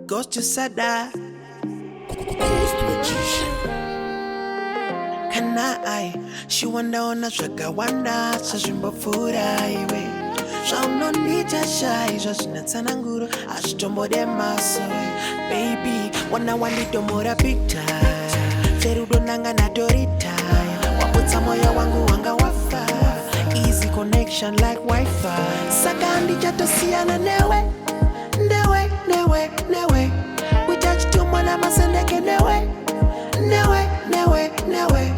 Ghost to Sada. Ghost magician. Kanai, she wonder on a shaka wanda, Sashimba Furaiwe. Shall no need to shy, just Natsananguru, Ashtombo de Masoy. Baby, when I want it to more a big time. Ferudo Nanga Nadorita. Waputsa moyo wangu wanga wafa. Easy connection like Wi-Fi. Sakandi jato siana newe. Newe, newe, newe. We touch to mwana masendeke newe. Newe, newe, newe.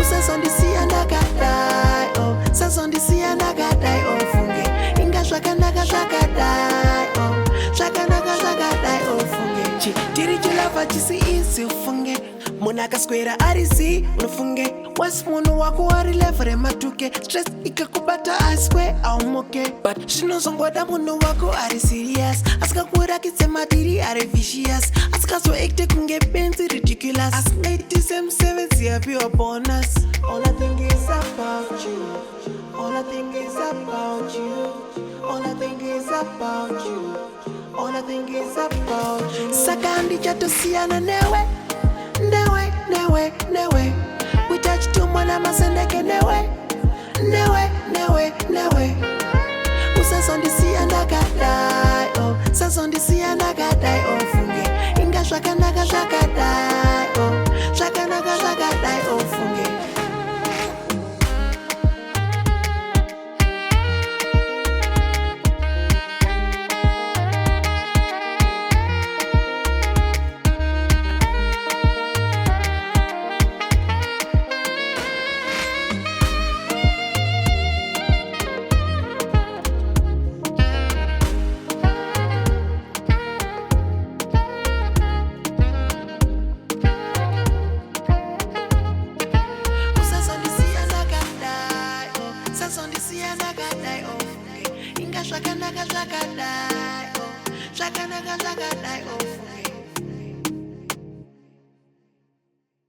Usasondi siana gadai, oh. Sasondi siana gadai, oh funge. Inga shaka naga shaka dai, oh. Shaka naga shaka dai, oh funge. Chi, tiri chilava chisi isi ufunge. Munaka square arisi ufunge. Wasmunu wako warilefere matuke. Stress ikakubata aswe au moke. But she knows on what munu wako ari serious. Aska kura kisema diri are vicious. Aska so ekte kunge benzi ridiculous. Ask 87 see pure bonus. All I think is about you. All I think is about you. All I think is about you. All I think is about you. Sakandi jato siana newe. Newe, newe, newe. We touch to mwana masendeke newe. Newe, newe, newe. Usasondi siana gadai, oh. Sasondi siana gadai, oh funge. Inga shaka naga shaka dai, oh. Shaka naga shaka dai, oh funge. Shaka naga shaka dai.